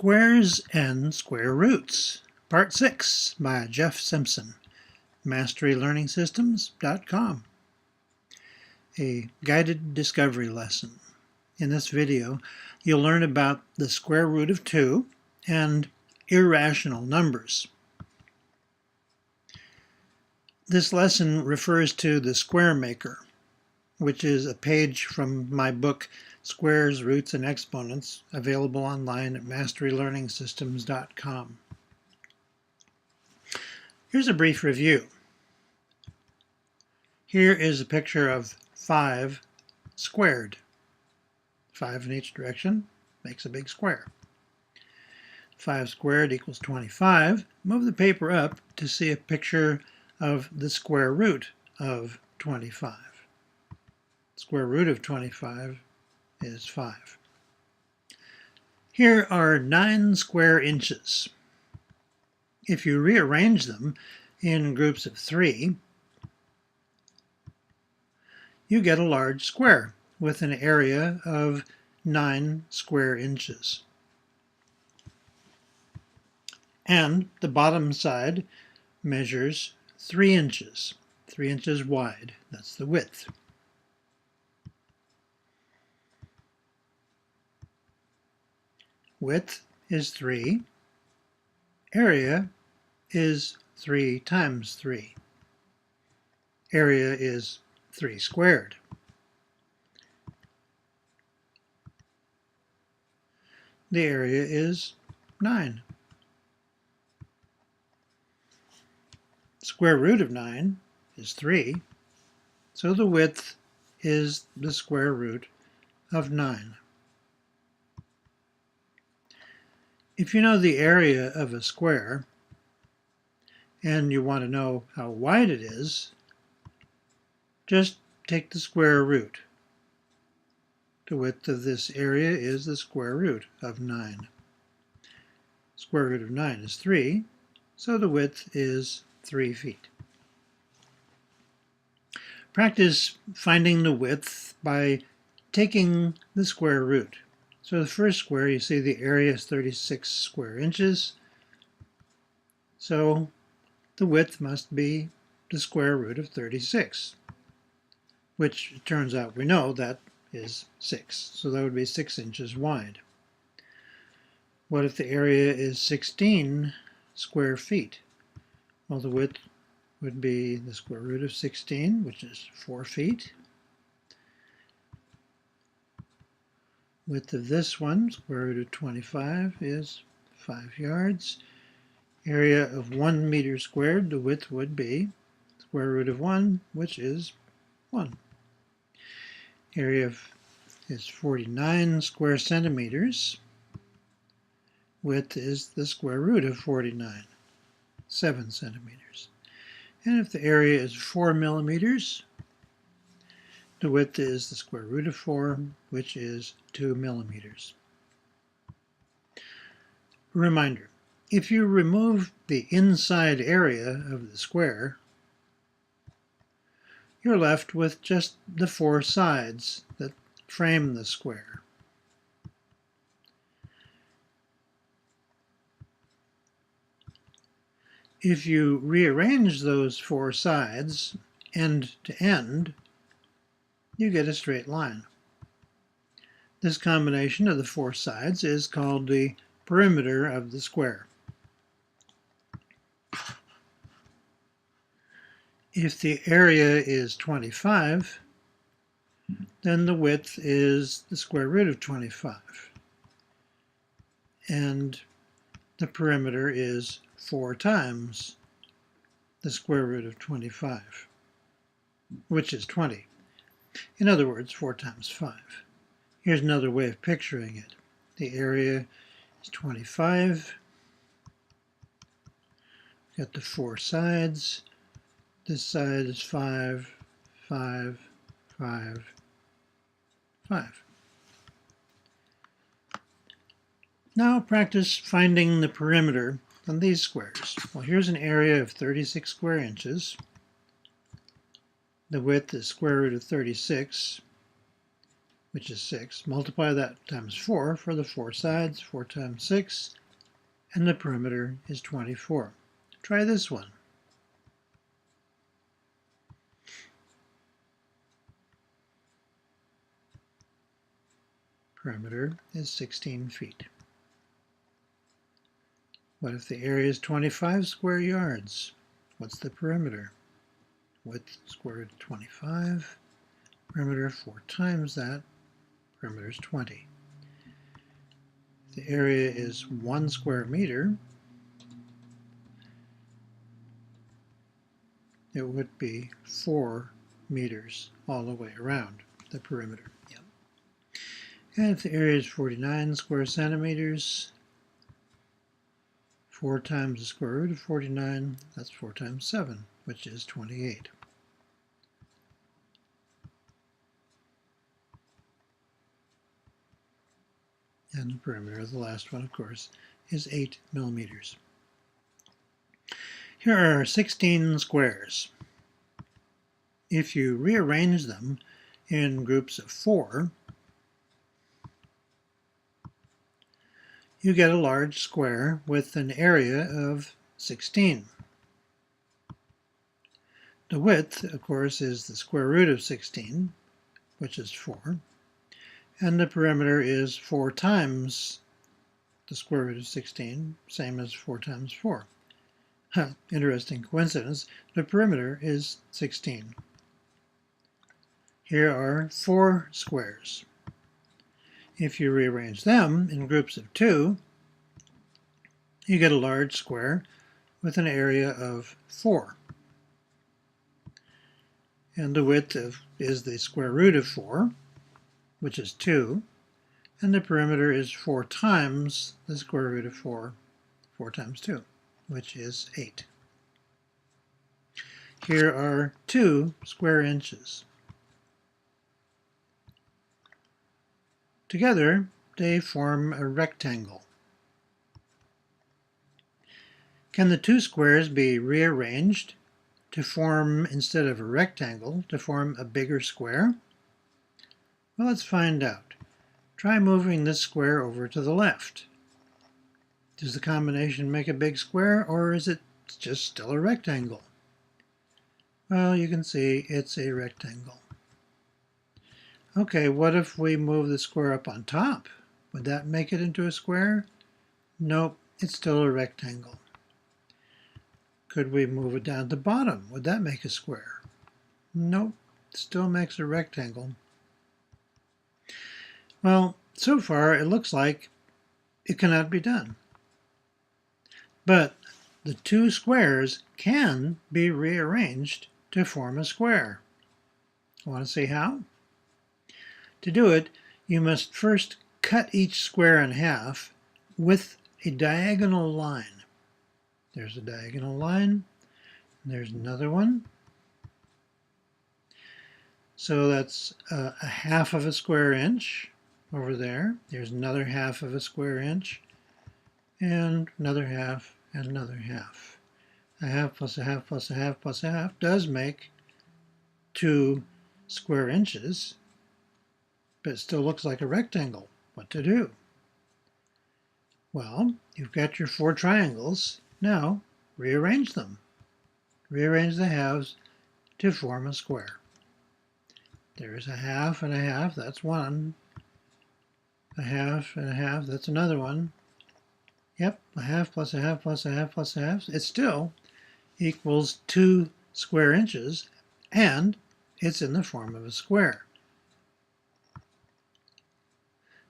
Squares and Square Roots, Part 6 by Jeff Simpson, MasteryLearningSystems.com. A guided discovery lesson. In this video, you'll learn about the square root of 2 and irrational numbers. This lesson refers to the Square Maker, which is a page from my book Squares, Roots, and Exponents, available online at MasteryLearningSystems.com. Here's a brief review. Here is a picture of 5 squared. 5 in each direction makes a big square. 5 squared equals 25. Move the paper up to see a picture of the square root of 25. Square root of 25 is 5. Here are 9 square inches. If you rearrange them in groups of 3, you get a large square with an area of 9 square inches. And the bottom side measures 3 inches, 3 inches wide. That's the width. Width is 3. Area is 3 times 3. Area is 3 squared. The area is 9. Square root of 9 is 3, so the width is the square root of 9. If you know the area of a square, and you want to know how wide it is, just take the square root. The width of this area is the square root of 9. Square root of 9 is 3, so the width is 3 feet. Practice finding the width by taking the square root. So the first square, you see the area is 36 square inches. So the width must be the square root of 36, which it turns out we know that is 6. So that would be 6 inches wide. What if the area is 16 square feet? Well, the width would be the square root of 16, which is 4 feet. Width of this one, square root of 25, is 5 yards. Area of 1 meter squared, the width would be square root of 1, which is 1. Area is 49 square centimeters. Width is the square root of 49, 7 centimeters. And if the area is 4 millimeters, the width is the square root of 4, which is 2 millimeters. Reminder, if you remove the inside area of the square, you're left with just the 4 sides that frame the square. If you rearrange those 4 sides end to end, you get a straight line. This combination of the 4 sides is called the perimeter of the square. If the area is 25, then the width is the square root of 25. And the perimeter is 4 times the square root of 25, which is 20. In other words, 4 times 5. Here's another way of picturing it. The area is 25. Got the 4 sides. This side is 5, 5, 5, 5. Now practice finding the perimeter on these squares. Well, here's an area of 36 square inches. The width is square root of 36. which is 6. Multiply that times 4 for the 4 sides. 4 times 6, and the perimeter is 24. Try this one. Perimeter is 16 feet. What if the area is 25 square yards? What's the perimeter? Width square root of 25. Perimeter 4 times that. Perimeter is 20. The area is 1 square meter. It would be 4 meters all the way around the perimeter. Yep. And if the area is 49 square centimeters, 4 times the square root of 49, that's 4 times 7, which is 28. And the perimeter of the last one, of course, is 8 millimeters. Here are 16 squares. If you rearrange them in groups of 4, you get a large square with an area of 16. The width, of course, is the square root of 16, which is 4, and the perimeter is 4 times the square root of 16, same as 4 times 4. Interesting coincidence, the perimeter is 16. Here are 4 squares. If you rearrange them in groups of 2, you get a large square with an area of 4. And the width is the square root of 4, which is 2, and the perimeter is 4 times the square root of 4, 4 times 2, which is 8. Here are 2 square inches. Together, they form a rectangle. Can the 2 squares be rearranged to form, instead of a rectangle, to form a bigger square? Well, let's find out. Try moving this square over to the left. Does the combination make a big square, or is it just still a rectangle? Well, you can see it's a rectangle. Okay, what if we move the square up on top? Would that make it into a square? Nope, it's still a rectangle. Could we move it down to the bottom? Would that make a square? Nope, it still makes a rectangle. Well, so far it looks like it cannot be done. But the 2 squares can be rearranged to form a square. Want to see how? To do it, you must first cut each square in half with a diagonal line. There's a diagonal line. There's another one. So that's a half of a square inch over there. There's another half of a square inch, and another half, and another half. A half plus a half plus a half plus a half does make 2 square inches, but it still looks like a rectangle. What to do? Well, you've got your 4 triangles. Now, rearrange them. Rearrange the halves to form a square. There's a half and a half, that's one. A half and a half, that's another one. Yep, a half plus a half plus a half plus a half. It still equals 2 square inches, and it's in the form of a square.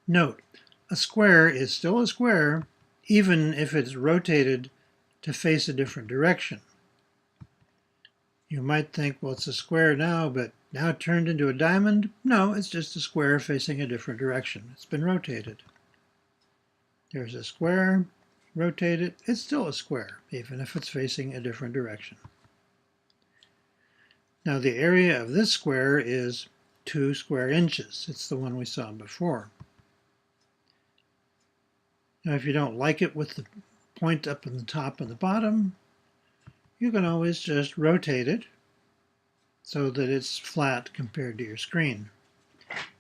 Note, a square is still a square, even if it's rotated to face a different direction. You might think, well, it's a square now, but now it turned into a diamond. No, it's just a square facing a different direction. It's been rotated. There's a square, rotate it, it's still a square, even if it's facing a different direction. Now the area of this square is 2 square inches. It's the one we saw before. Now if you don't like it with the point up in the top and the bottom, you can always just rotate it so that it's flat compared to your screen.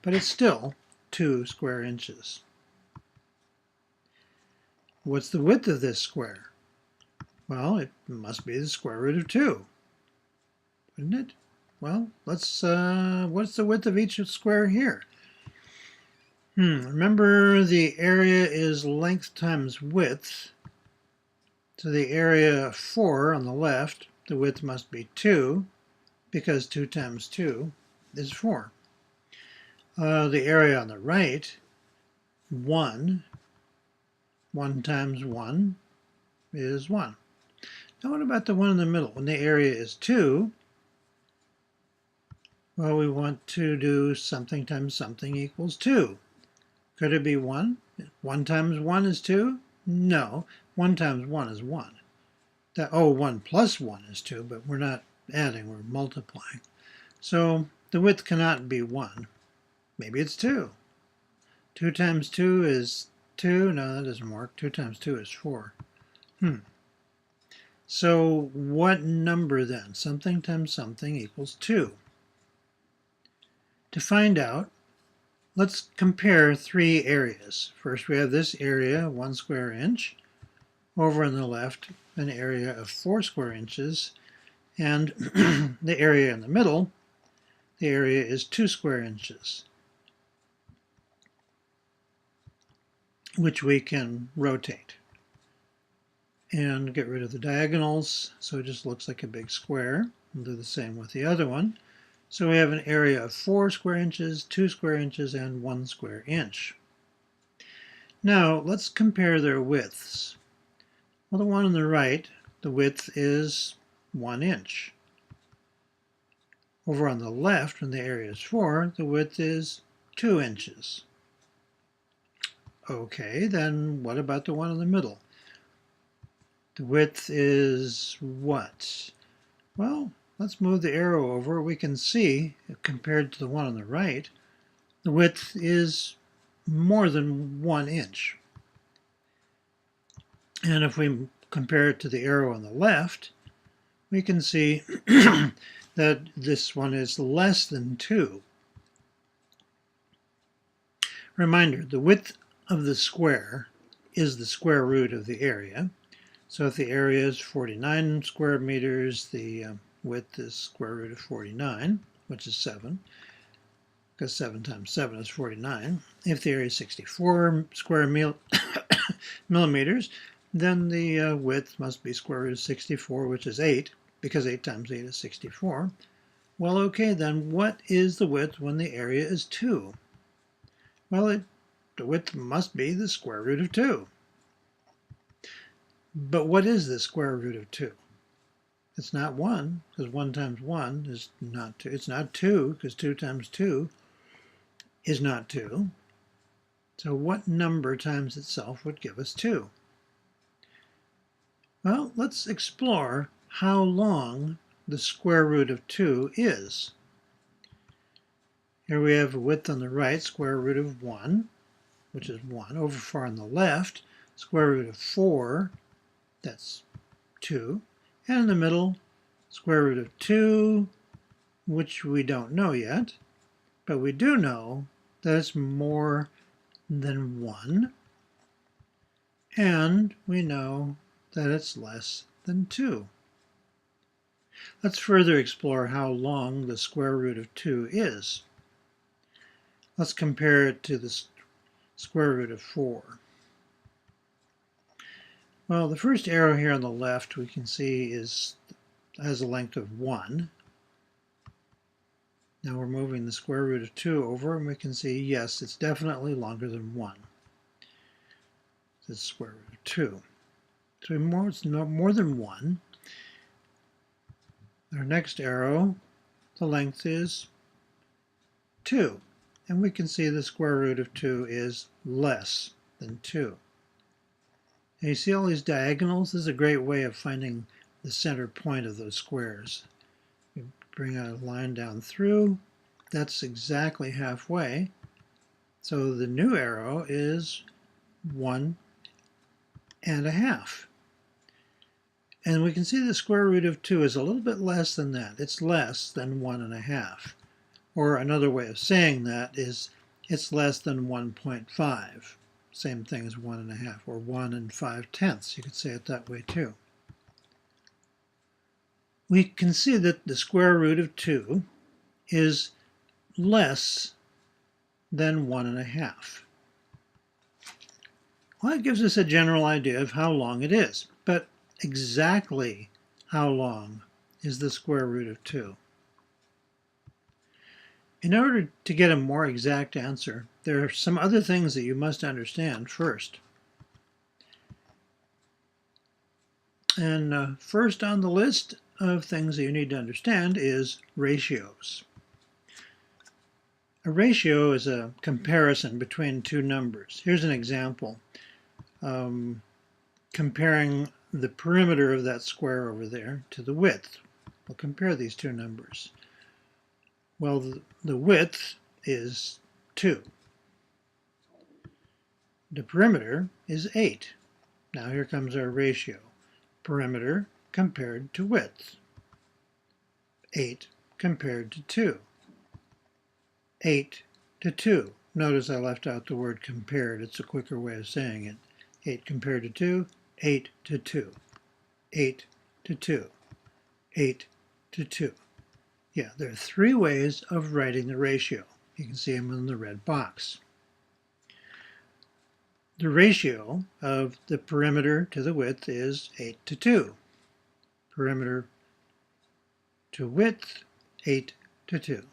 but it's still 2 square inches. What's the width of this square? Well, it must be the square root of 2, wouldn't it? Well, let's, what's the width of each square here? Remember the area is length times width. So the area 4 on the left, the width must be 2, because 2 times 2 is 4. The area on the right, 1. 1 times 1 is 1. Now what about the one in the middle? When the area is 2, well, we want to do something times something equals 2. Could it be 1? 1 times 1 is 2? No. 1 times 1 is 1. 1 plus 1 is 2, but we're not adding, we're multiplying. So the width cannot be 1. Maybe it's 2. 2 times 2 is 2. No, that doesn't work. 2 times 2 is 4. So what number then? Something times something equals 2. To find out, let's compare 3 areas. First we have this area, 1 square inch. Over on the left, an area of 4 square inches. And the area in the middle, the area is 2 square inches, which we can rotate and get rid of the diagonals, so it just looks like a big square. We'll do the same with the other one. So we have an area of 4 square inches, 2 square inches, and 1 square inch. Now let's compare their widths. Well, the one on the right, the width is 1 inch. Over on the left, when the area is 4, the width is 2 inches. Okay, then what about the one in the middle? The width is what? Well, let's move the arrow over. We can see, compared to the one on the right, the width is more than 1 inch. And if we compare it to the arrow on the left, we can see that this one is less than 2. Reminder, the width of the square is the square root of the area. So if the area is 49 square meters, the width is square root of 49, which is 7, because 7 times 7 is 49. If the area is 64 square millimeters, then the width must be square root of 64, which is 8, because 8 times 8 is 64. Well, okay, then what is the width when the area is 2? Well, the width must be the square root of 2. But what is the square root of 2? It's not 1, because 1 times 1 is not 2. It's not 2, because 2 times 2 is not 2. So what number times itself would give us 2? Well, let's explore how long the square root of 2 is. Here we have a width on the right, square root of 1, which is 1. Over far on the left, square root of 4, that's 2. And in the middle, square root of 2, which we don't know yet, but we do know that it's more than 1, and we know that it's less than 2. Let's further explore how long the square root of 2 is. Let's compare it to the square root of 4. Well, the first arrow here on the left we can see has a length of 1. Now we're moving the square root of 2 over, and we can see, yes, it's definitely longer than 1. It's square root of 2. So it's more than 1. Our next arrow, the length is 2. And we can see the square root of 2 is less than 2. And you see all these diagonals? This is a great way of finding the center point of those squares. You bring a line down through. That's exactly halfway. So the new arrow is 1 1/2. And we can see the square root of 2 is a little bit less than that. It's less than 1 1/2. Or another way of saying that is it's less than 1.5. Same thing as 1.5, or 1 5/10. You could say it that way too. We can see that the square root of 2 is less than 1.5. Well, that gives us a general idea of how long it is, but exactly how long is the square root of 2? In order to get a more exact answer, there are some other things that you must understand first. And first on the list of things that you need to understand is ratios. A ratio is a comparison between two numbers. Here's an example. Comparing the perimeter of that square over there to the width. We'll compare these two numbers. Well, the width is 2. The perimeter is 8. Now here comes our ratio. Perimeter compared to width. 8 compared to 2. 8 to 2. Notice I left out the word compared. It's a quicker way of saying it. 8 compared to 2, 8 to 2. 8 to 2. 8 to 2. Yeah, there are 3 ways of writing the ratio. You can see them in the red box. The ratio of the perimeter to the width is 8 to 2. Perimeter to width, 8 to 2.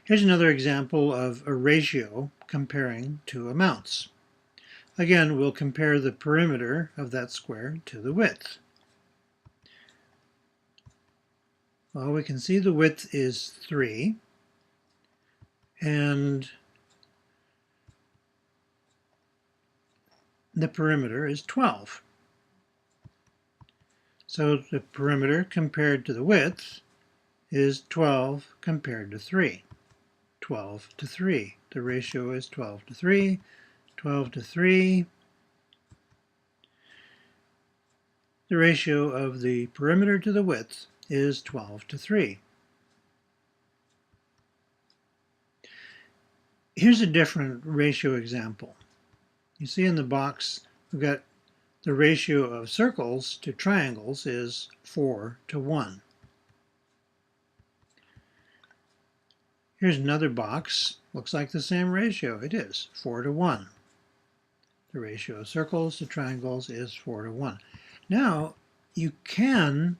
Here's another example of a ratio comparing two amounts. Again, we'll compare the perimeter of that square to the width. Well, we can see the width is 3, and the perimeter is 12. So the perimeter compared to the width is 12 compared to 3. 12 to 3. The ratio is 12 to 3. 12 to 3. The ratio of the perimeter to the width is 12 to 3. Here's a different ratio example. You see in the box we've got the ratio of circles to triangles is 4 to 1. Here's another box. Looks like the same ratio. It is 4 to 1. The ratio of circles to triangles is 4 to 1. Now, you can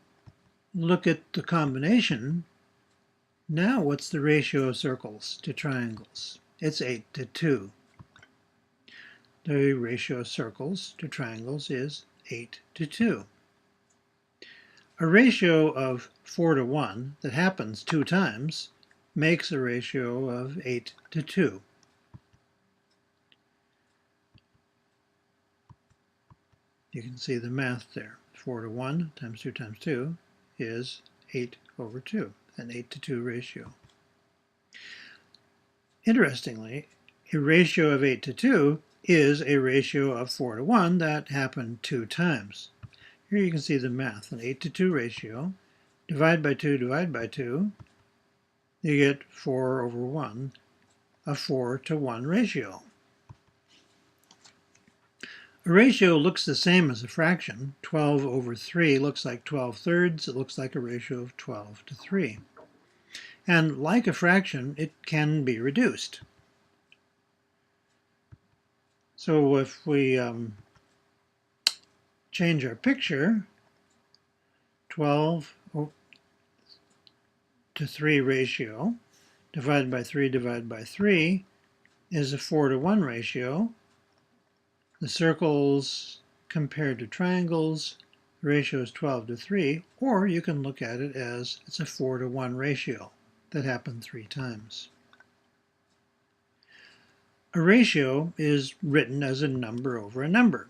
look at the combination. Now, what's the ratio of circles to triangles? It's 8 to 2. The ratio of circles to triangles is 8 to 2. A ratio of 4 to 1 that happens 2 times makes a ratio of 8 to 2. You can see the math there. 4 to 1 times 2 times 2 is 8 over 2, an 8 to 2 ratio. Interestingly, a ratio of 8 to 2 is a ratio of 4 to 1 that happened 2 times. Here you can see the math, an 8 to 2 ratio. Divide by 2, divide by 2. You get 4 over 1, a 4 to 1 ratio. A ratio looks the same as a fraction. 12 over 3 looks like 12 thirds. It looks like a ratio of 12 to 3. And like a fraction, it can be reduced. So if we change our picture, 12 to 3 ratio, divided by 3 is a 4 to 1 ratio. The circles compared to triangles, the ratio is 12 to 3, or you can look at it as it's a 4 to 1 ratio that happened 3 times. A ratio is written as a number over a number,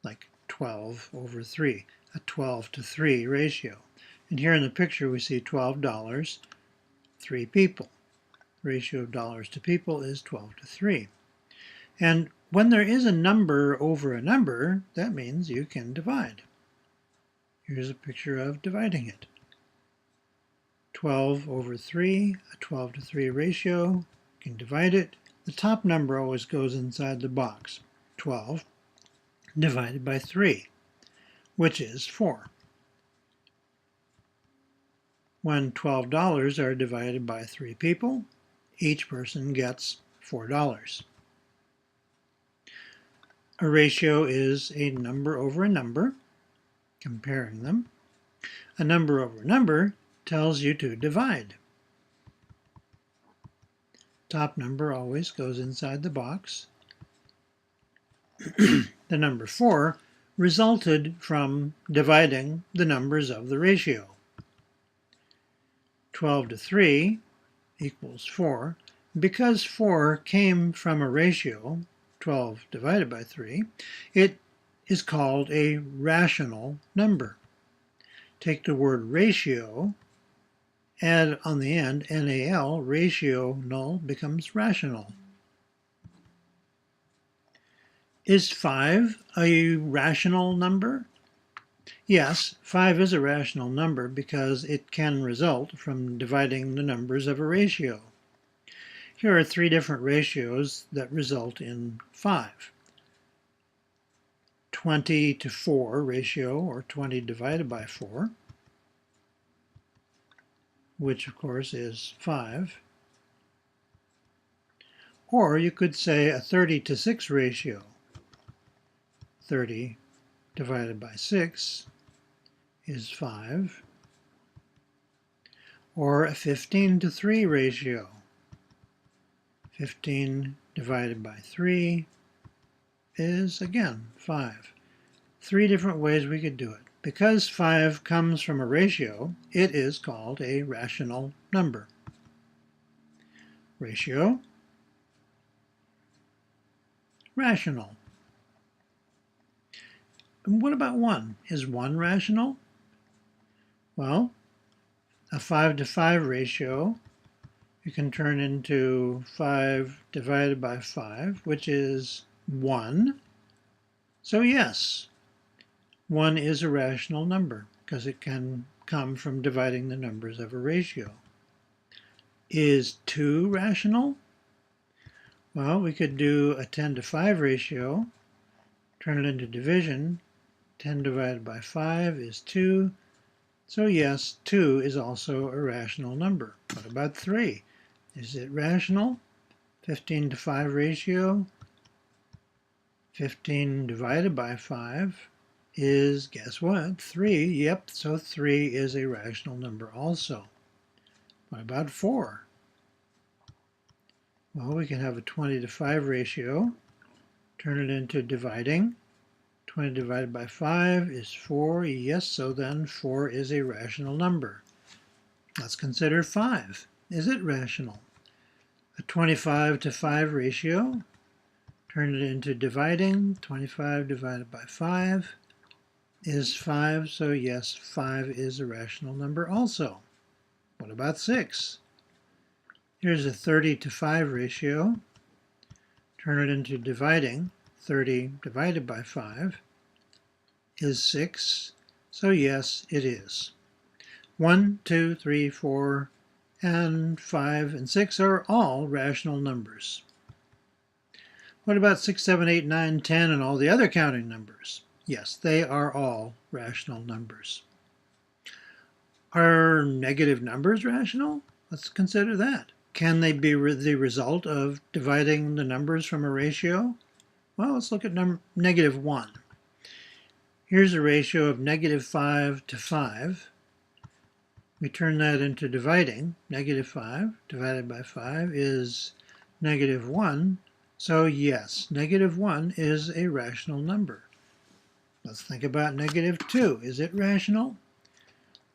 like 12 over 3, a 12 to 3 ratio. And here in the picture we see $12, 3 people. The ratio of dollars to people is 12 to 3. And when there is a number over a number, that means you can divide. Here's a picture of dividing it. 12 over 3, a 12 to 3 ratio. You can divide it. The top number always goes inside the box. 12 divided by 3, which is 4. When $12 are divided by 3 people, each person gets $4. A ratio is a number over a number, comparing them. A number over a number tells you to divide. Top number always goes inside the box. The number 4 resulted from dividing the numbers of the ratio. 12 to 3 equals 4. Because 4 came from a ratio, 12 divided by 3, it is called a rational number. Take the word ratio, add on the end NAL, ratio null becomes rational. Is 5 a rational number? Yes, 5 is a rational number because it can result from dividing the numbers of a ratio. Here are 3 different ratios that result in 5. 20 to 4 ratio, or 20 divided by 4, which of course is 5. Or you could say a 30 to 6 ratio. 30 divided by 6 is 5. Or a 15 to 3 ratio. 15 divided by 3 is, again, 5. 3 different ways we could do it. Because 5 comes from a ratio, it is called a rational number. Ratio, rational. And what about 1? Is 1 rational? Well, a 5 to 5 ratio you can turn into 5 divided by 5, which is 1. So yes, 1 is a rational number because it can come from dividing the numbers of a ratio. Is 2 rational? Well, we could do a 10 to 5 ratio, turn it into division. 10 divided by 5 is 2. So yes, 2 is also a rational number. What about 3? Is it rational? 15 to 5 ratio. 15 divided by 5 is, guess what? 3. Yep, so 3 is a rational number also. What about 4? Well, we can have a 20 to 5 ratio. Turn it into dividing. 20 divided by 5 is 4. Yes, so then 4 is a rational number. Let's consider 5. Is it rational? A 25 to 5 ratio. Turn it into dividing. 25 divided by 5 is 5. So yes, 5 is a rational number also. What about 6? Here's a 30 to 5 ratio. Turn it into dividing. 30 divided by 5 is 6. So yes, it is. 1, 2, 3, 4, and 5 and 6 are all rational numbers. What about 6, 7, 8, 9, 10, and all the other counting numbers? Yes, they are all rational numbers. Are negative numbers rational? Let's consider that. Can they be the result of dividing the numbers from a ratio? Well, let's look at negative 1. Here's a ratio of negative 5 to 5. We turn that into dividing. Negative 5 divided by 5 is negative 1. So yes, negative 1 is a rational number. Let's think about negative 2. Is it rational?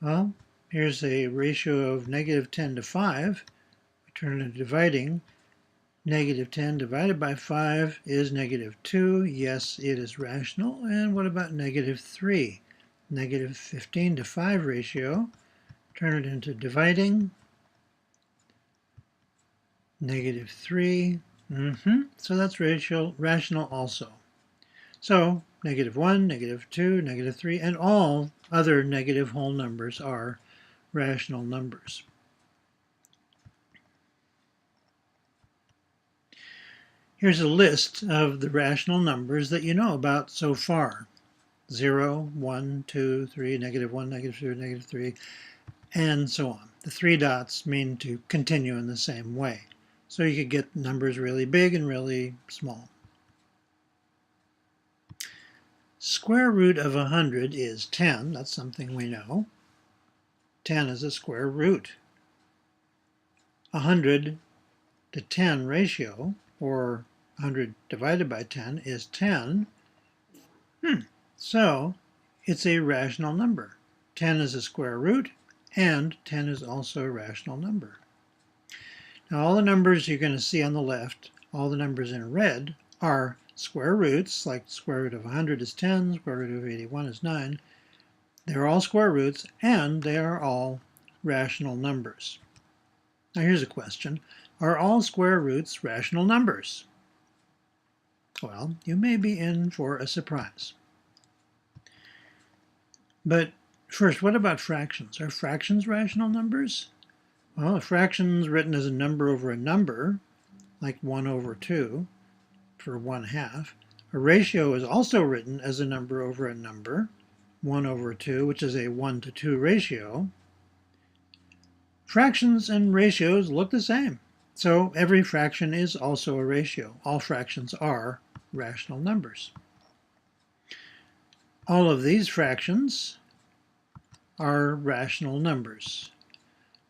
Well, here's a ratio of negative 10 to 5. We turn it into dividing. Negative 10 divided by 5 is negative 2. Yes, it is rational. And what about negative 3? Negative 15 to 5 ratio. Turn it into dividing. Negative 3. So that's rational also. So negative 1, negative 2, negative 3, and all other negative whole numbers are rational numbers. Here's a list of the rational numbers that you know about so far. 0, 1, 2, 3, -1, -2, -3, and so on. The three dots mean to continue in the same way. So you could get numbers really big and really small. Square root of 100 is 10. That's something we know. 10 is a square root. 100 to 10 ratio, or 100 divided by 10, is 10. So it's a rational number. 10 is a square root, and 10 is also a rational number. Now all the numbers you're going to see on the left, all the numbers in red, are square roots, like square root of 100 is 10, square root of 81 is 9. They're all square roots, and they are all rational numbers. Now here's a question. Are all square roots rational numbers? Well, you may be in for a surprise. But first, what about fractions? Are fractions rational numbers? Well, a fraction is written as a number over a number, like 1 over 2 for 1/2. A ratio is also written as a number over a number, 1 over 2, which is a 1 to 2 ratio. Fractions and ratios look the same. So every fraction is also a ratio. All fractions are rational numbers. All of these fractions are rational numbers.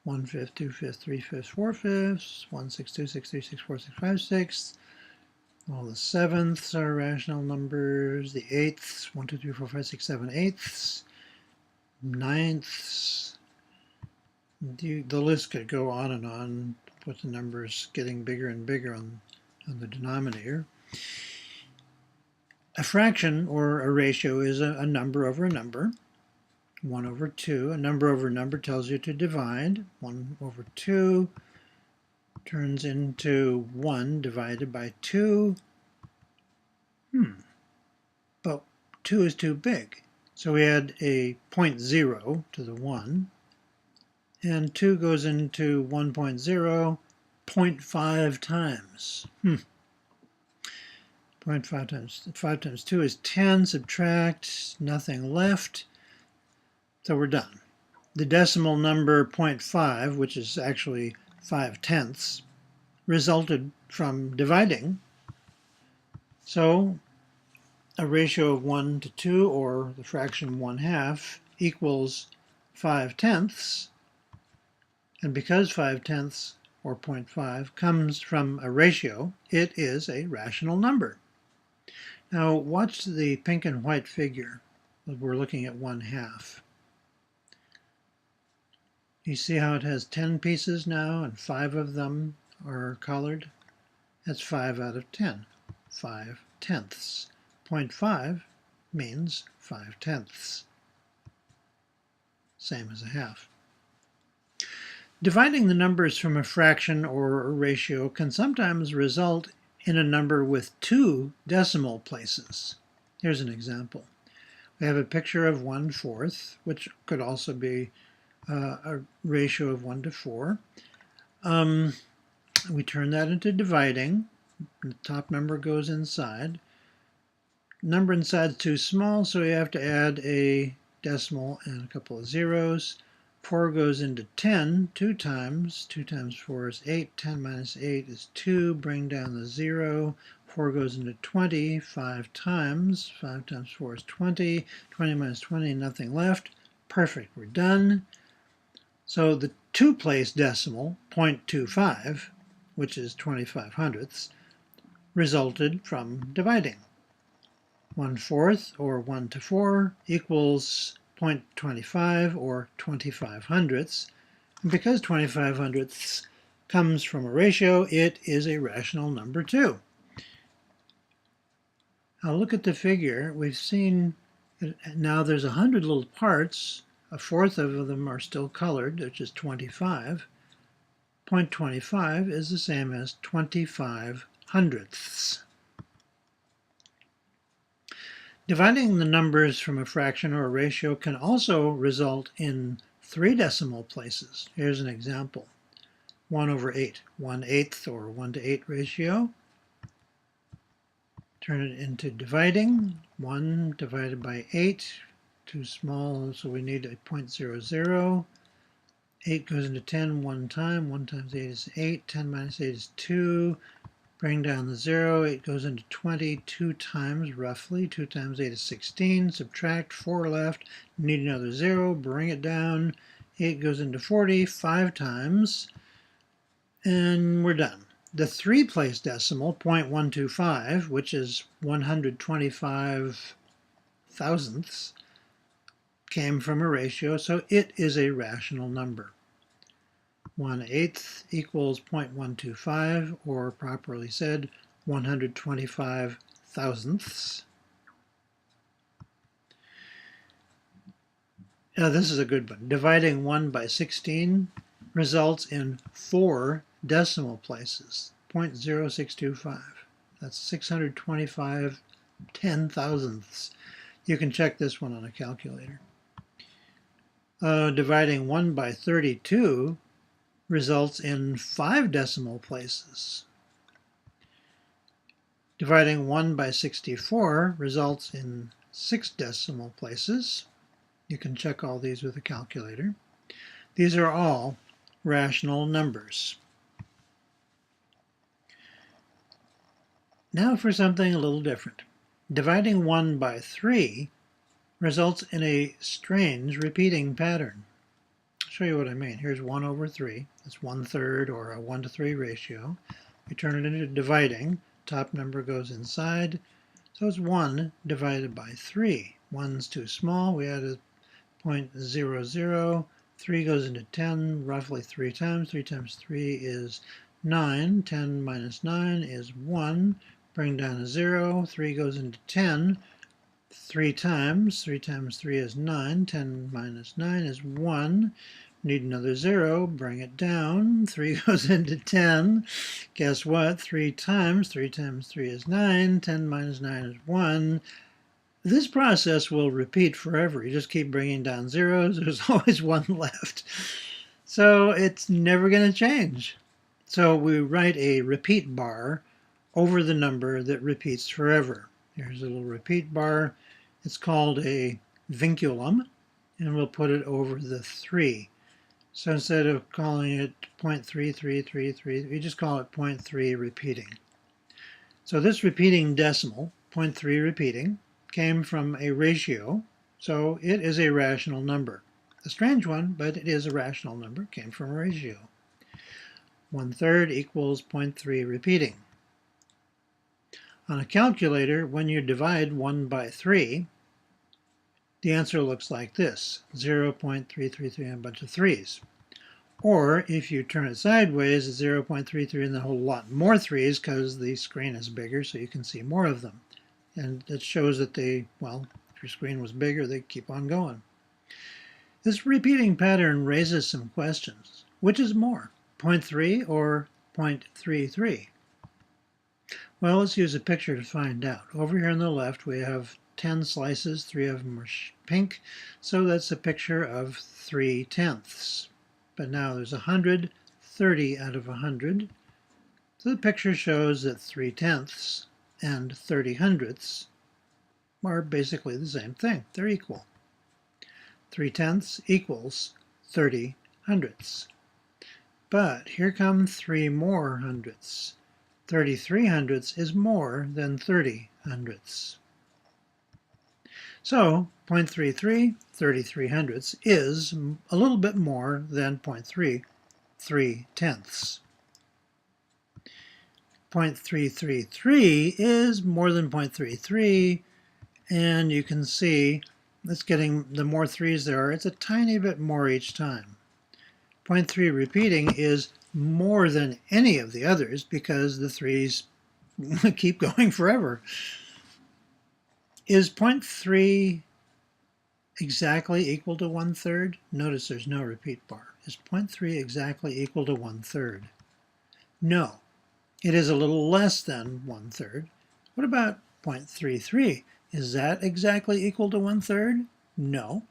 1/5, 2/5, 3/5, 4/5, 1, 6, 2, 6, 3, 6, 4, 6, 5, 6. All the sevenths are rational numbers. The eighths, 1, 2, 3, 4, 5, 6, 7 eighths. Ninths. The list could go on with the numbers getting bigger and bigger on the denominator. A fraction or a ratio is a number over a number. 1 over 2. A number over a number tells you to divide. 1 over 2 turns into 1 divided by 2. But 2 is too big. So we add a 0.0 to the 1. And 2 goes into 1.0 0.5 times. 0.5 times 5 times 2 is 10. Subtract, nothing left. So we're done. The decimal number 0.5, which is actually 5/10, resulted from dividing. So a ratio of 1 to 2, or the fraction 1/2, equals 5/10. And because 5/10, or 0.5, comes from a ratio, it is a rational number. Now watch the pink and white figure. We're looking at 1/2. You see how it has 10 pieces now, and 5 of them are colored? That's 5 out of 10. 5/10. 0.5 means 5/10. Same as a half. Dividing the numbers from a fraction or a ratio can sometimes result in a number with 2 decimal places. Here's an example. We have a picture of 1/4, which could also be a ratio of 1 to 4. We turn that into dividing. The top number goes inside. Number inside is too small, so we have to add a decimal and a couple of zeros. 4 goes into 10 2 times. 2 times 4 is 8. 10 minus 8 is 2. Bring down the 0. 4 goes into 20 5 times. 5 times 4 is 20. 20 minus 20, nothing left. Perfect, we're done. So the 2-place decimal, 0.25, which is 25/100ths, resulted from dividing. 1/4, or 1 to 4, equals 0.25, or 25/100ths. And because 25/100ths comes from a ratio, it is a rational number too. Now look at the figure. We've seen, now there's 100 little parts. A fourth of them are still colored, which is 25. 0.25 is the same as 25/100ths. Dividing the numbers from a fraction or a ratio can also result in 3 decimal places. Here's an example. 1 over 8, 1/8 or 1:8 ratio. Turn it into dividing. 1 divided by 8, too small, so we need a 0.00. 8 goes into 10 one time. 1 times 8 is 8. 10 minus 8 is 2. Bring down the 0. 8 goes into 20 2 times, roughly. 2 times 8 is 16. Subtract 4 left. Need another 0. Bring it down. 8 goes into 40 5 times. And we're done. The 3-place decimal, 0.125, which is 125 thousandths, came from a ratio, so it is a rational number. 1/8 equals 0.125, or properly said, 125 thousandths. Now this is a good one. Dividing 1 by 16 results in 4 decimal places, 0.0625. That's 625 ten-thousandths. You can check this one on a calculator. Dividing 1 by 32 results in 5 decimal places. Dividing 1 by 64 results in 6 decimal places. You can check all these with a calculator. These are all rational numbers. Now for something a little different. Dividing 1 by 3 results in a strange repeating pattern. I'll show you what I mean. Here's 1 over 3. That's 1/3 or a 1:3 ratio. We turn it into dividing. Top number goes inside. So it's 1 divided by 3. 1's too small. We add a 0.00. 3 goes into 10 roughly 3 times. 3 times 3 is 9. 10 minus 9 is 1. Bring down a 0. 3 goes into 10 3 times. 3 times 3 is 9. 10 minus 9 is 1. Need another 0. Bring it down. 3 goes into 10. Guess what? 3 times 3 is 9. 10 minus 9 is 1. This process will repeat forever. You just keep bringing down zeros. There's always 1 left. So it's never going to change. So we write a repeat bar over the number that repeats forever. Here's a little repeat bar. It's called a vinculum, and we'll put it over the 3. So instead of calling it 0.3333, we just call it 0.3 repeating. So this repeating decimal, 0.3 repeating, came from a ratio, so it is a rational number. A strange one, but it is a rational number, came from a ratio. 1/3 equals 0.3 repeating. On a calculator, when you divide 1 by 3, the answer looks like this, 0.333 and a bunch of 3's. Or if you turn it sideways, it's 0.33 and a whole lot more 3's because the screen is bigger so you can see more of them. And it shows that they, well, if your screen was bigger, they keep on going. This repeating pattern raises some questions. Which is more, 0.3 or 0.33? Well, let's use a picture to find out. Over here on the left, we have 10 slices, 3 of them are pink, so that's a picture of 3/10. But now there's 100, 30 out of 100. So the picture shows that 3/10 and 30/100 are basically the same thing. They're equal. 3/10 equals 30/100. But here come 3 more hundredths. 33/100 is more than 30/100. So 0.33 33/100 is a little bit more than 0.3 3/10. 0.333 is more than 0.33, and you can see it's getting, the more 3's there are, it's a tiny bit more each time. 0.3 repeating is more than any of the others because the 3's keep going forever. Is 0.3 exactly equal to 1/3? Notice there's no repeat bar. Is 0.3 exactly equal to 1/3? No. It is a little less than 1/3. What about 0.33? Is that exactly equal to 1/3? No.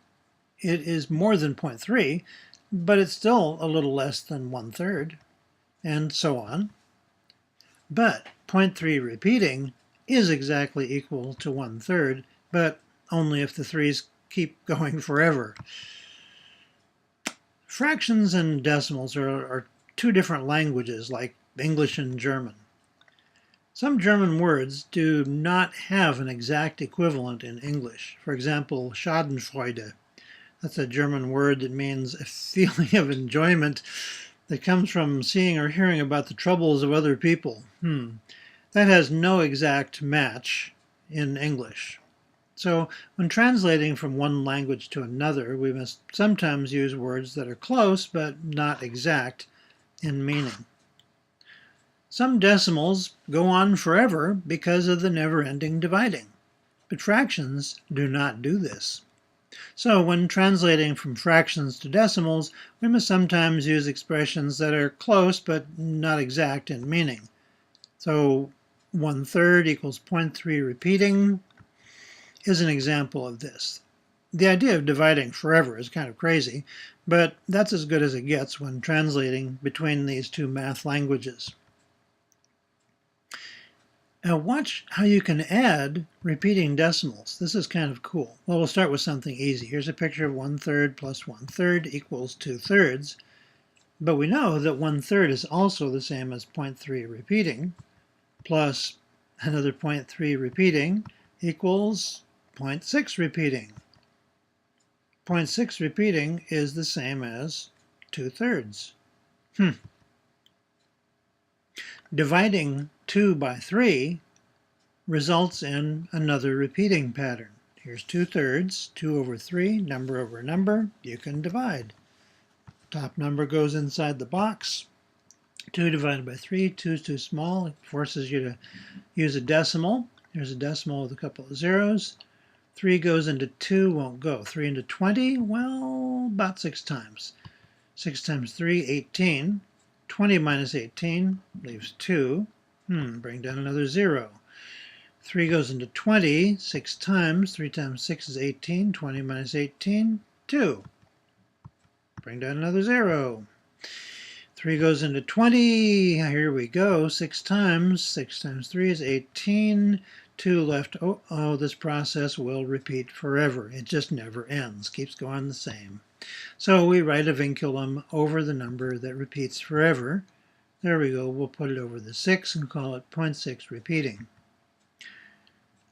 it is more than 0.3, but it's still a little less than 1/3, and so on. But 0.3 repeating is exactly equal to 1/3, but only if the threes keep going forever. Fractions and decimals are two different languages, like English and German. Some German words do not have an exact equivalent in English. For example, Schadenfreude. That's a German word that means a feeling of enjoyment that comes from seeing or hearing about the troubles of other people. That has no exact match in English. So when translating from one language to another, we must sometimes use words that are close but not exact in meaning. Some decimals go on forever because of the never-ending dividing, but fractions do not do this. So when translating from fractions to decimals, we must sometimes use expressions that are close but not exact in meaning. So 1/3 equals 0.3 repeating is an example of this. The idea of dividing forever is kind of crazy, but that's as good as it gets when translating between these two math languages. Now watch how you can add repeating decimals. This is kind of cool. Well, we'll start with something easy. Here's a picture of 1/3 plus 1/3 equals 2/3. But we know that 1/3 is also the same as 0.3 repeating, plus another 0.3 repeating equals 0.6 repeating. 0.6 repeating is the same as 2/3. Dividing 2 by 3 results in another repeating pattern. Here's 2/3, 2 over 3, number over number. You can divide. Top number goes inside the box. 2 divided by 3, 2 is too small. It forces you to use a decimal. Here's a decimal with a couple of zeros. 3 goes into 2, won't go. 3 into 20, well, about 6 times. 6 times 3, 18. 20 minus 18 leaves 2. Bring down another 0. 3 goes into 20 6 times. 3 times 6 is 18. 20 minus 18, 2. Bring down another 0. 3 goes into 20. Here we go. 6 times. 6 times 3 is 18. 2 left. Oh, this process will repeat forever. It just never ends. Keeps going the same. So we write a vinculum over the number that repeats forever. There we go. We'll put it over the 6 and call it 0.6 repeating.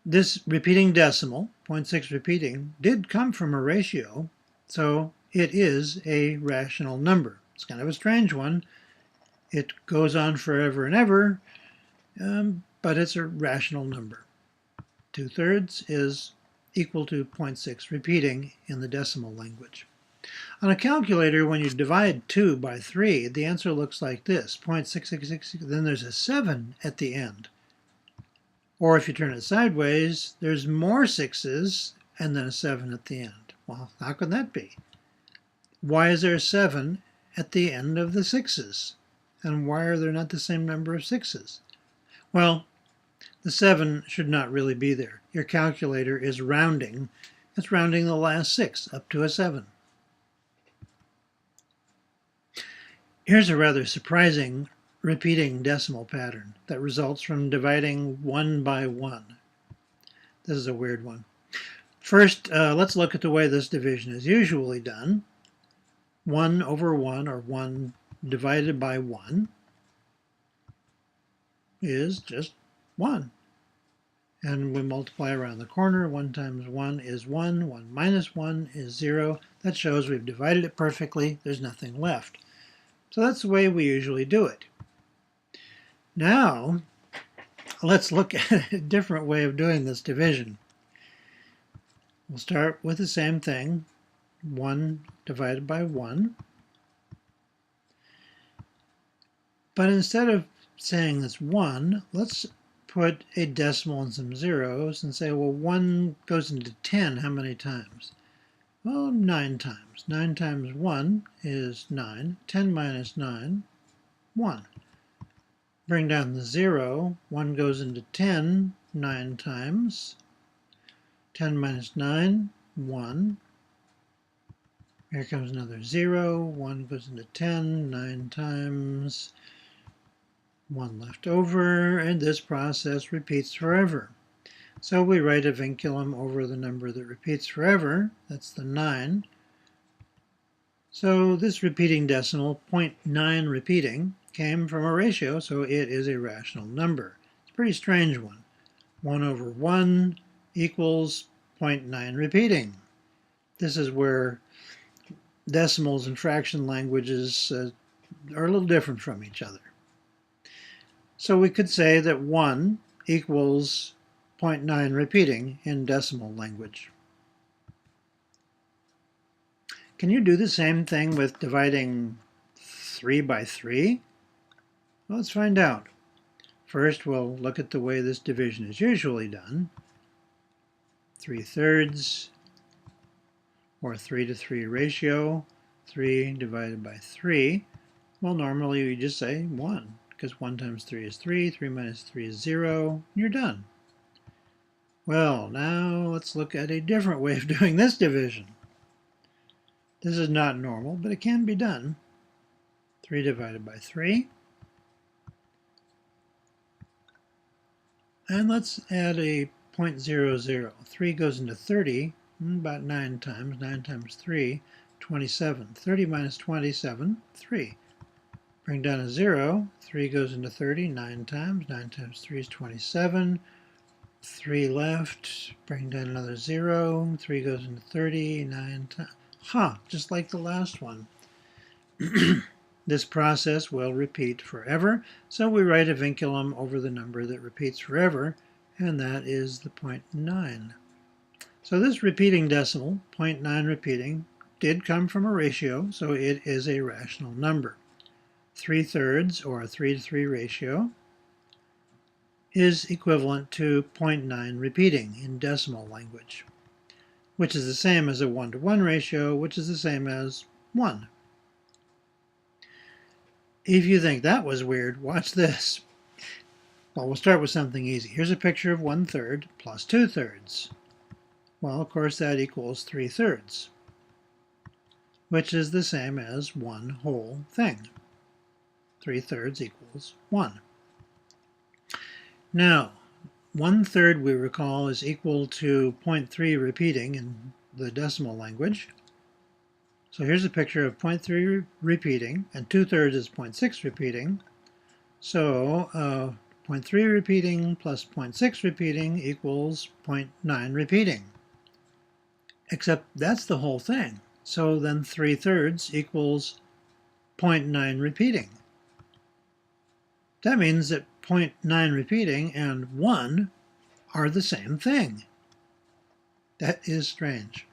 This repeating decimal, 0.6 repeating, did come from a ratio, so it is a rational number. It's kind of a strange one. It goes on forever and ever, but it's a rational number. 2/3 is equal to 0.6 repeating in the decimal language. On a calculator, when you divide 2 by 3, the answer looks like this, 0.666, then there's a 7 at the end. Or if you turn it sideways, there's more 6's and then a 7 at the end. Well, how can that be? Why is there a 7 at the end of the 6's? And why are there not the same number of 6's? Well, the 7 should not really be there. Your calculator is rounding. It's rounding the last 6 up to a 7. Here's a rather surprising repeating decimal pattern that results from dividing 1 by 1. This is a weird one. First, let's look at the way this division is usually done. 1 over 1, or 1 divided by 1, is just 1. And we multiply around the corner. 1 times 1 is 1. 1 minus 1 is 0. That shows we've divided it perfectly. There's nothing left. So that's the way we usually do it. Now, let's look at a different way of doing this division. We'll start with the same thing, 1 divided by 1. But instead of saying this 1, let's put a decimal and some zeros and say, well, 1 goes into 10 how many times? Well, 9 times. 9 times 1 is 9. 10 minus 9, 1. Bring down the 0. 1 goes into 10 9 times. 10 minus 9, 1. Here comes another 0. 1 goes into 10, 9 times. 1 left over, and this process repeats forever. So we write a vinculum over the number that repeats forever. That's the 9. So this repeating decimal, 0.9 repeating, came from a ratio, so it is a rational number. It's a pretty strange one. 1 over 1 equals 0.9 repeating. This is where decimals and fraction languages are a little different from each other. So we could say that 1 equals 0.9 repeating in decimal language. Can you do the same thing with dividing 3 by 3? Well, let's find out. First, we'll look at the way this division is usually done. 3/3, or 3 to 3 ratio, 3 divided by 3. Well, normally we just say 1, because 1 times 3 is 3, 3 minus 3 is 0, and you're done. Well, now let's look at a different way of doing this division. This is not normal, but it can be done. 3 divided by 3. And let's add a 0.00. 3 goes into 30, about 9 times. 9 times 3, 27. 30 minus 27, 3. Bring down a 0. 3 goes into 30, 9 times. 9 times 3 is 27. 3 left. Bring down another 0. 3 goes into 30, 9 times. Just like the last one. This process will repeat forever, so we write a vinculum over the number that repeats forever, and that is the 0.9. So this repeating decimal, 0.9 repeating, did come from a ratio, so it is a rational number. 3/3, or a 3 to 3 ratio, is equivalent to 0.9 repeating in decimal language, which is the same as a 1 to 1 ratio, which is the same as 1. If you think that was weird, watch this. Well, we'll start with something easy. Here's a picture of 1/3 plus 2/3. Well, of course, that equals 3/3, which is the same as 1 whole thing. 3/3 equals 1. Now, 1/3, we recall, is equal to 0.3 repeating in the decimal language. So here's a picture of 0.3 repeating, and 2/3 is 0.6 repeating. So 0.3 repeating plus 0.6 repeating equals 0.9 repeating. Except that's the whole thing. So then 3/3 equals 0.9 repeating. That means that 0.9 repeating and 1 are the same thing. That is strange.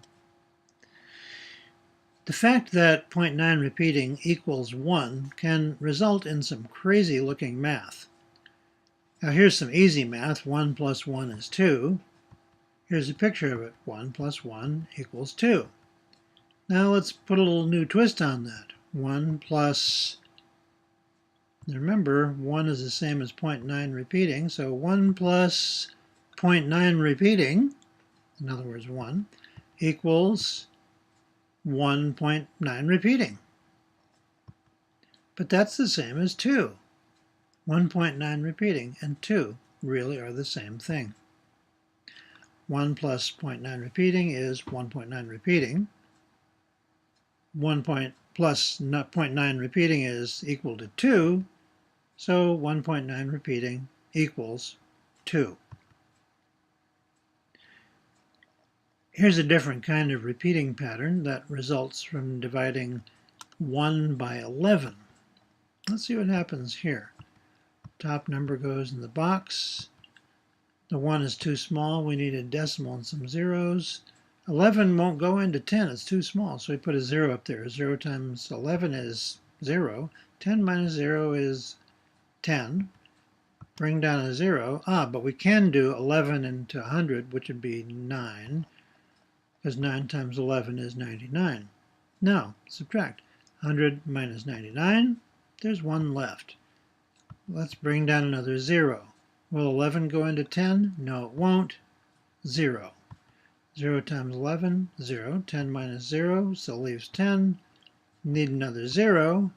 The fact that 0.9 repeating equals 1 can result in some crazy looking math. Now here's some easy math. 1 plus 1 is 2. Here's a picture of it. 1 plus 1 equals 2. Now let's put a little new twist on that. 1 plus, remember, 1 is the same as 0.9 repeating, so 1 plus 0.9 repeating, in other words 1, equals 1.9 repeating. But that's the same as 2. 1.9 repeating and 2 really are the same thing. 1 plus 0.9 repeating is 1.9 repeating. 1 plus 0.9 repeating is equal to 2, so 1.9 repeating equals 2. Here's a different kind of repeating pattern that results from dividing 1 by 11. Let's see what happens here. Top number goes in the box. The 1 is too small. We need a decimal and some zeros. 11 won't go into 10. It's too small, so we put a 0 up there. 0 times 11 is 0. 10 minus 0 is 10. Bring down a 0. But we can do 11 into 100, which would be 9. Because 9 times 11 is 99. Now, subtract. 100 minus 99, there's 1 left. Let's bring down another 0. Will 11 go into 10? No, it won't. 0. 0 times 11, 0. 10 minus 0 still leaves 10. Need another 0.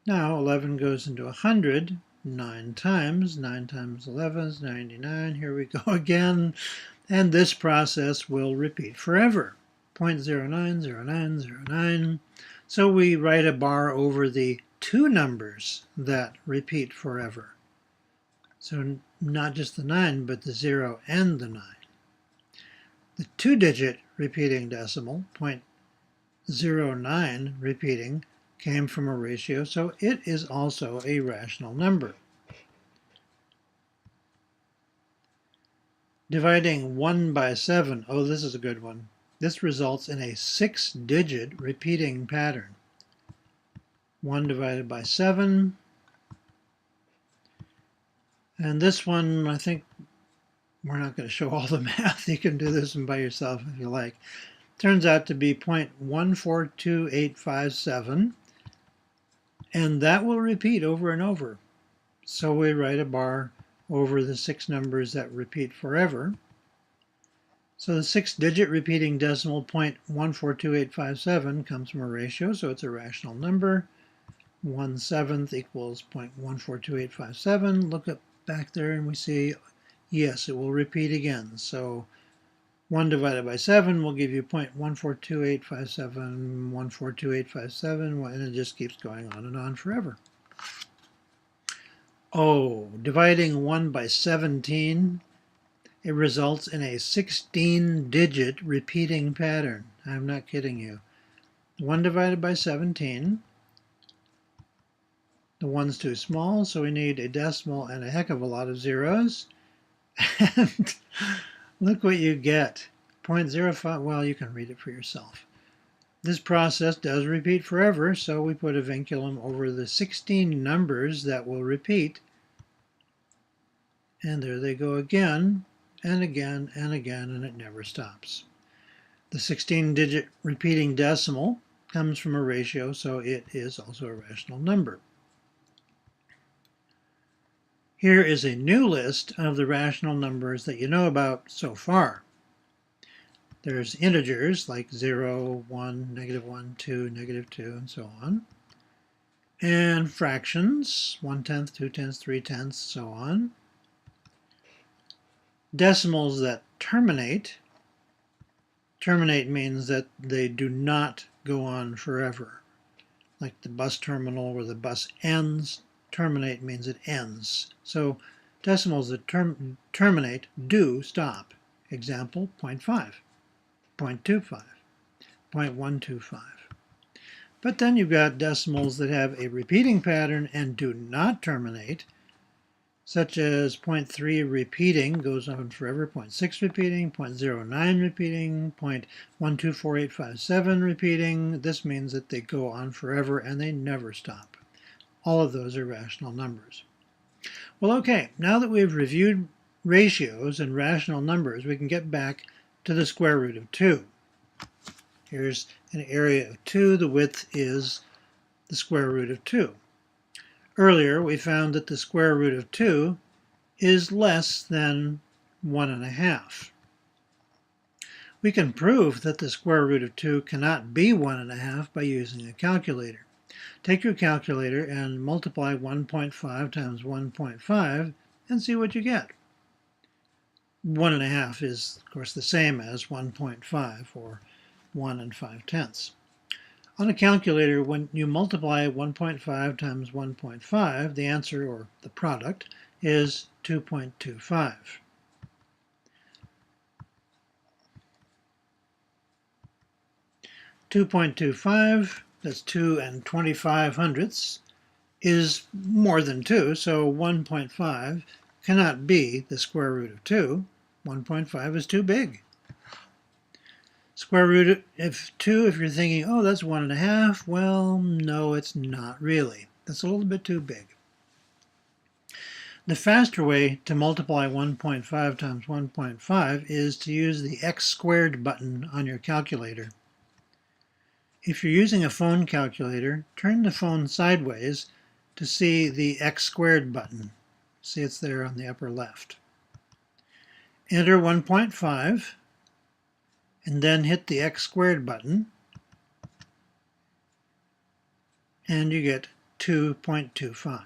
Now 11 goes into 100. 9 times 11 is 99. Here we go again. And this process will repeat forever. 0.090909. So we write a bar over the two numbers that repeat forever. So not just the 9, but the 0 and the 9. The two-digit repeating decimal, 0.09 repeating, came from a ratio, so it is also a rational number. Dividing 1 by 7, oh, this is a good one. This results in a 6-digit repeating pattern. 1 divided by 7. And this one, I think we're not going to show all the math. You can do this one by yourself if you like. Turns out to be 0.142857. And that will repeat over and over. So we write a bar over the 6 numbers that repeat forever. So the 6-digit repeating decimal 0.142857 comes from a ratio, so it's a rational number. 1/7 equals 0.142857. Look up back there and we see, yes, it will repeat again. So 1 divided by 7 will give you 0.142857, 142857, and it just keeps going on and on forever. Oh, dividing 1 by 17, it results in a 16-digit repeating pattern. I'm not kidding you. 1 divided by 17. The 1's too small, so we need a decimal and a heck of a lot of zeros. And look what you get. 0.05, well, you can read it for yourself. This process does repeat forever, so we put a vinculum over the 16 numbers that will repeat. And there they go again, and again, and again, and it never stops. The 16-digit repeating decimal comes from a ratio, so it is also a rational number. Here is a new list of the rational numbers that you know about so far. There's integers like 0, 1, -1, 2, -2, and so on. And fractions, 1/10, 2/10, 3/10, so on. Decimals that terminate. Terminate means that they do not go on forever. Like the bus terminal where the bus ends. Terminate means it ends. So decimals that terminate do stop. Example, 0.5, 0.25, 0.125. But then you've got decimals that have a repeating pattern and do not terminate, such as 0.3 repeating, goes on forever, 0.6 repeating, 0.09 repeating, 0.124857 repeating. This means that they go on forever and they never stop. All of those are rational numbers. Well, okay, now that we've reviewed ratios and rational numbers, we can get back to the square root of 2. Here's an area of 2. The width is the square root of 2. Earlier, we found that the square root of 2 is less than 1.5. We can prove that the square root of 2 cannot be 1.5 by using a calculator. Take your calculator and multiply 1.5 times 1.5 and see what you get. 1.5 is, of course, the same as 1.5, or 1 5/10. On a calculator, when you multiply 1.5 times 1.5, the answer, or the product, is 2.25. .25, that's 2 25, is more than 2, so 1.5 cannot be the square root of 2. 1.5 is too big. Square root of 2, if you're thinking, oh, that's 1.5, well, no, it's not really. That's a little bit too big. The faster way to multiply 1.5 times 1.5 is to use the x squared button on your calculator. If you're using a phone calculator, turn the phone sideways to see the x squared button. See, it's there on the upper left. Enter 1.5. and then hit the x squared button, and you get 2.25.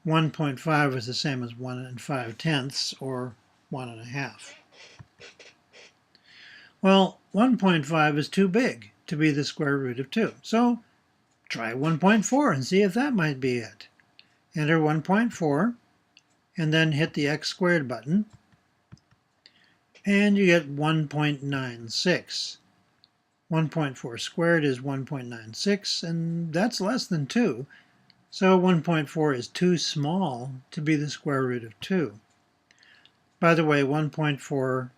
1.5 is the same as 1 5/10, or 1.5. Well, 1.5 is too big to be the square root of 2. So try 1.4 and see if that might be it. Enter 1.4 and then hit the x squared button, and you get 1.96. 1.4 squared is 1.96, and that's less than 2. So 1.4 is too small to be the square root of 2. By the way, 1.4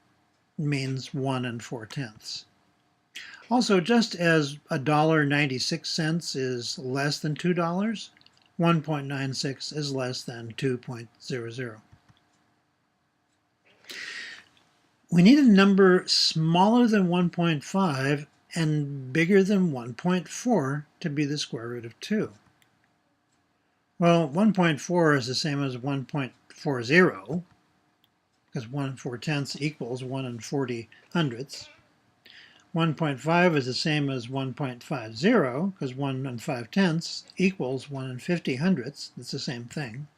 means 1 4/10. Also, just as $1.96 is less than $2, 1.96 is less than 2.00. We need a number smaller than 1.5 and bigger than 1.4 to be the square root of 2. Well, 1.4 is the same as 1.40, because 1 4/10 equals 1 40 hundredths. 1.5 is the same as 1.50, because 1 5/10 equals 1 50 hundredths. It's the same thing.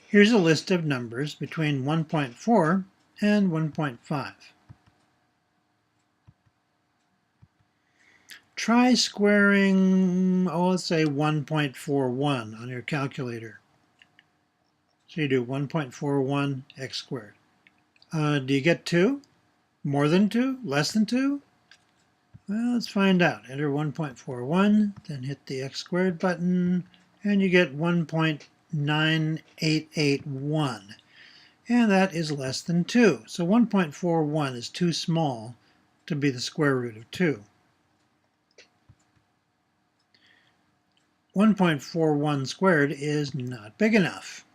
Here's a list of numbers between 1.4 and 1.5. Try squaring, let's say 1.41 on your calculator. So you do 1.41 x squared. Do you get 2? More than 2? Less than 2? Well, let's find out. Enter 1.41, then hit the x squared button, and you get 1.9881. And that is less than 2. So 1.41 is too small to be the square root of 2. 1.41 squared is not big enough.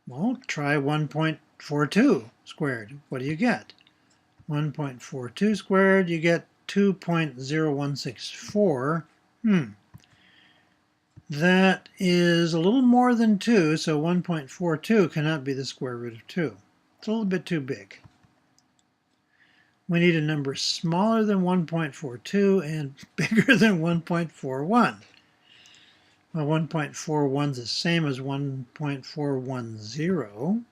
Well, try 1.42 squared. What do you get? 1.42 squared, you get 2.0164. That is a little more than 2, so 1.42 cannot be the square root of 2. It's a little bit too big. We need a number smaller than 1.42 and bigger than 1.41. Well, 1.41 is the same as 1.410.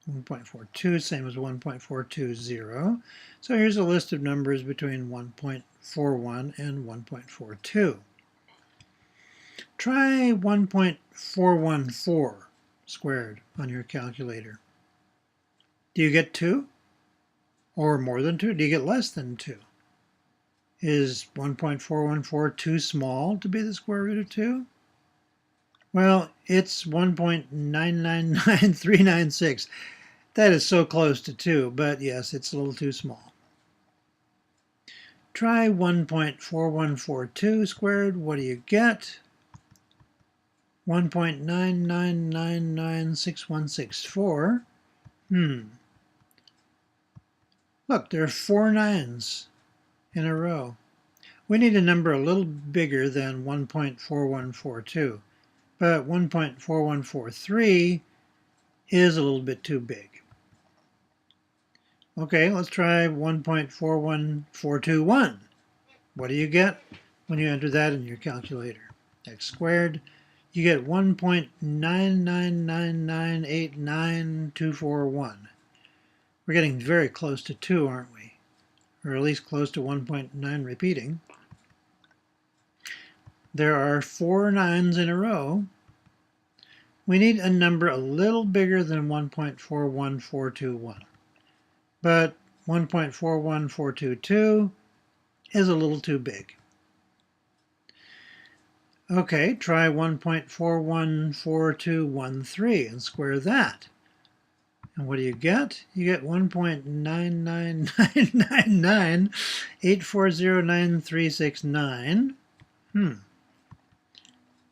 1.42, same as 1.420. So here's a list of numbers between 1.41 and 1.42. Try 1.414 squared on your calculator. Do you get 2? Or more than 2? Do you get less than 2? Is 1.414 too small to be the square root of 2? Well, it's 1.999396. That is so close to 2, but yes, it's a little too small. Try 1.4142 squared. What do you get? 1.99996164. Look, there are 4 9s in a row. We need a number a little bigger than 1.4142, but 1.4143 is a little bit too big. Okay, let's try 1.41421. What do you get when you enter that in your calculator? X squared. You get 1.999989241. We're getting very close to 2, aren't we? Or at least close to 1.9 repeating. There are 4 9s in a row. We need a number a little bigger than 1.41421. But 1.41422 is a little too big. Okay, try 1.414213 and square that. And what do you get? You get 1.99998409369.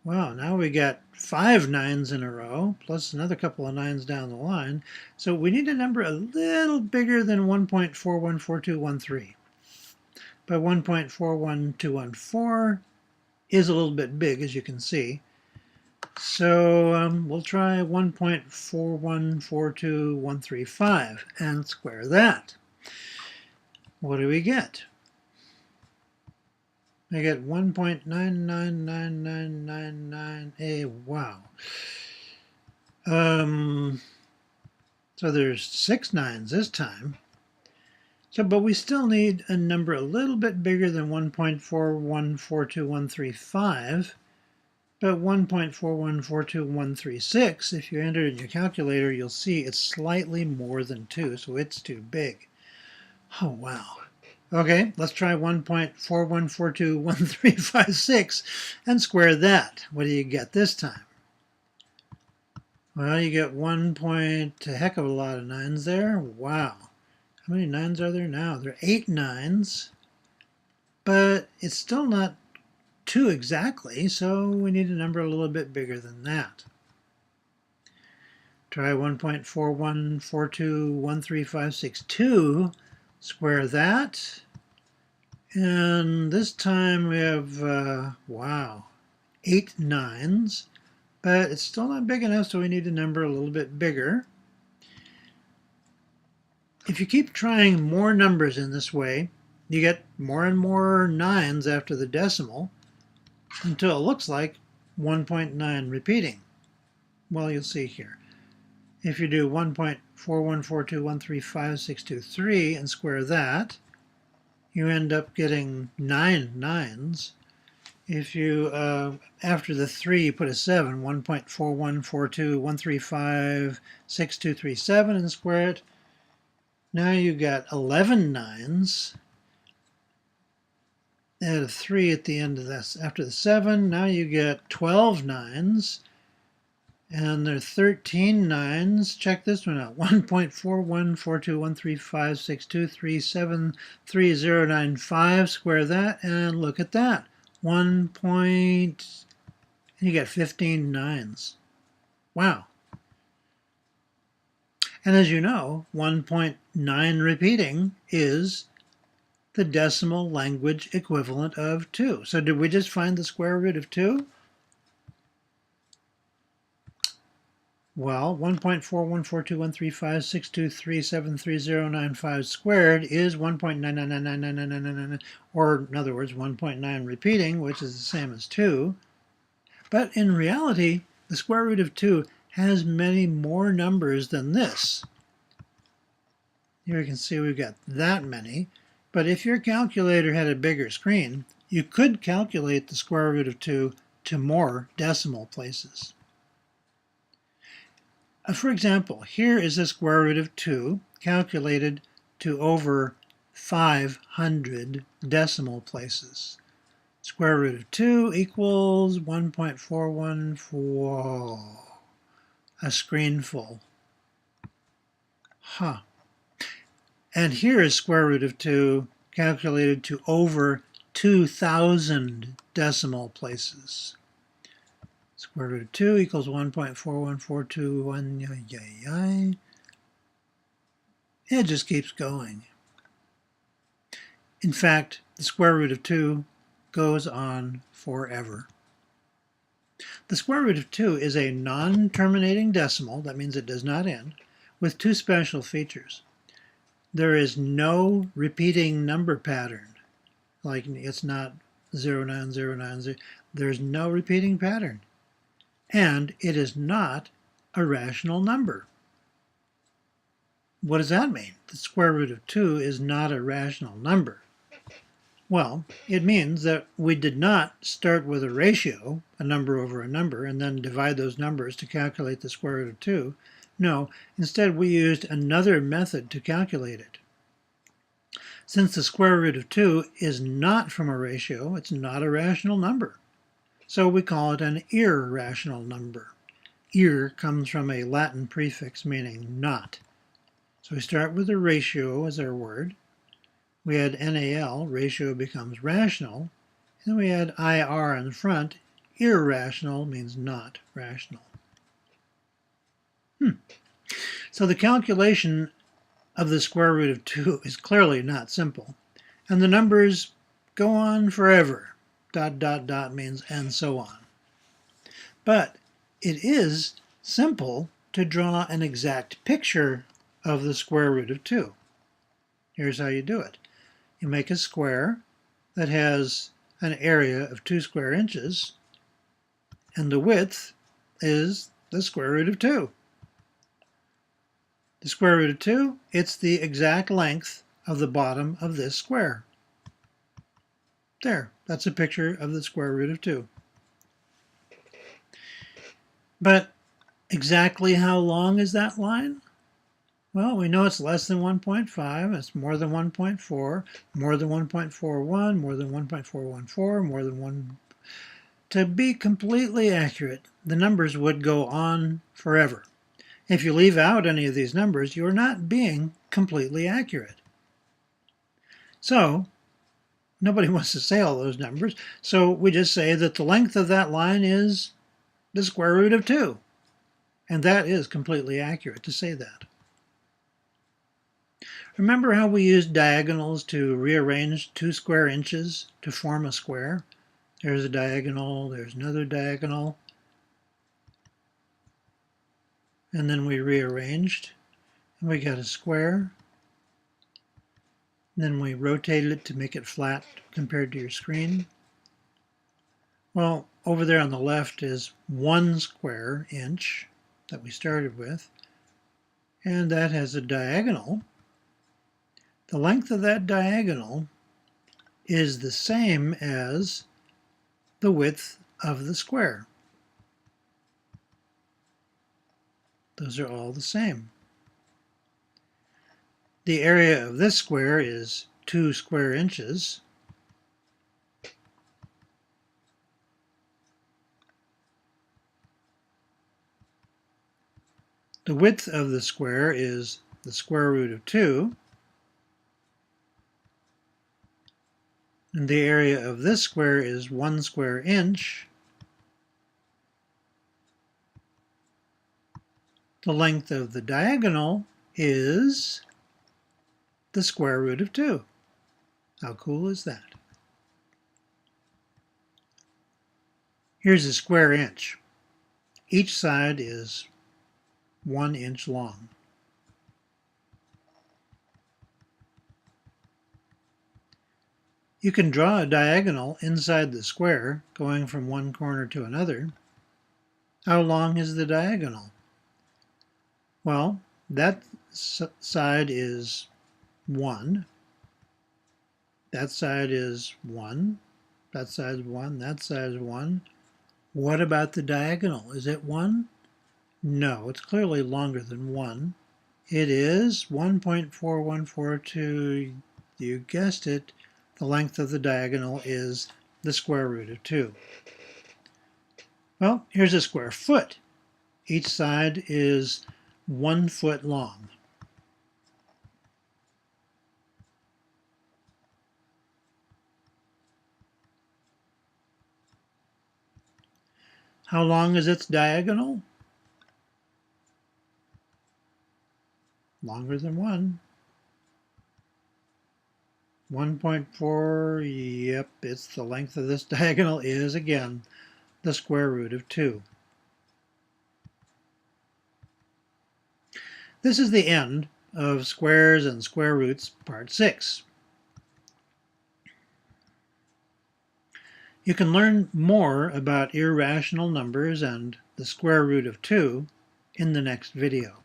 Wow, now we got 5 9s in a row, plus another couple of 9s down the line. So we need a number a little bigger than 1.414213. But 1.41214 is a little bit big, as you can see. So we'll try 1.4142135 and square that. What do we get? I get 1.999999. Wow. So there's 6 nines this time. So, but we still need a number a little bit bigger than 1.4142135. But 1.4142136, if you enter it in your calculator, you'll see it's slightly more than 2, so it's too big. Oh, wow. Okay, let's try 1.41421356 and square that. What do you get this time? Well, you get 1 point, a heck of a lot of 9s there. Wow. How many 9s are there now? There are 8 9s, but it's still not 2 exactly, so we need a number a little bit bigger than that. Try 1.414213562, square that, and this time we have, wow, 8 9s, but it's still not big enough, so we need a number a little bit bigger. If you keep trying more numbers in this way, you get more and more 9s after the decimal, until it looks like 1.9 repeating. Well, you'll see here. If you do 1.414213563 and square that, you end up getting 9 9s. If you, after the 3, you put a 7, 1.41421356237 and square it, now you got 11 9s. Add a 3 at the end of this. After the 7, now you get 12 9s. And there are 13 9s. Check this one out. 1.414213562373095. Square that and look at that. And you get 15 9s. Wow. And as you know, 1.9 repeating is the decimal language equivalent of 2. So did we just find the square root of 2? Well, 1.414213562373095 squared is 1.9999999, or in other words, 1.9 repeating, which is the same as 2. But in reality, the square root of 2 has many more numbers than this. Here you can see we've got that many. But if your calculator had a bigger screen, you could calculate the square root of 2 to more decimal places. For example, here is the square root of 2 calculated to over 500 decimal places. Square root of 2 equals 1.414. A screen full. Huh. And here is square root of 2 calculated to over 2,000 decimal places. Square root of 2 equals 1.41421. It just keeps going. In fact, the square root of 2 goes on forever. The square root of 2 is a non-terminating decimal, that means it does not end, with 2 special features. There is no repeating number pattern, like it's not 09090. There's no repeating pattern. And it is not a rational number. What does that mean? The square root of 2 is not a rational number. Well, it means that we did not start with a ratio, a number over a number, and then divide those numbers to calculate the square root of 2. No, instead we used another method to calculate it. Since the square root of 2 is not from a ratio, it's not a rational number. So we call it an irrational number. Ir comes from a Latin prefix meaning not. So we start with a ratio as our word. We add NAL, ratio becomes rational. And we add IR in the front. Irrational means not rational. So the calculation of the square root of 2 is clearly not simple. And the numbers go on forever. ... means and so on. But it is simple to draw an exact picture of the square root of 2. Here's how you do it. You make a square that has an area of 2 square inches, and the width is the square root of 2. The square root of 2, it's the exact length of the bottom of this square. There, that's a picture of the square root of 2. But exactly how long is that line? Well, we know it's less than 1.5, it's more than 1.4, more than 1.41, more than 1.414, more than 1. To be completely accurate, the numbers would go on forever. If you leave out any of these numbers, you're not being completely accurate. So, nobody wants to say all those numbers, so we just say that the length of that line is the square root of 2. And that is completely accurate to say that. Remember how we used diagonals to rearrange 2 square inches to form a square? There's a diagonal, there's another diagonal. And then we rearranged, and we got a square. Then we rotated it to make it flat compared to your screen. Well, over there on the left is 1 square inch that we started with, and that has a diagonal. The length of that diagonal is the same as the width of the square. Those are all the same. The area of this square is 2 square inches. The width of the square is the square root of 2. And the area of this square is 1 square inch. The length of the diagonal is the square root of 2. How cool is that? Here's a square inch. Each side is 1 inch long. You can draw a diagonal inside the square, going from one corner to another. How long is the diagonal? Well, that side is 1. That side is 1. That side is 1. That side is 1. What about the diagonal? Is it 1? No, it's clearly longer than 1. It is 1.4142. You guessed it. The length of the diagonal is the square root of 2. Well, here's a square foot. Each side is 1 foot long. How long is its diagonal? Longer than 1. 1.4, yep, it's the length of this diagonal is, again, the square root of 2. This is the end of squares and square roots, part 6. You can learn more about irrational numbers and the square root of 2 in the next video.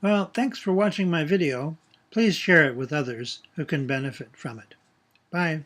Well, thanks for watching my video. Please share it with others who can benefit from it. Bye.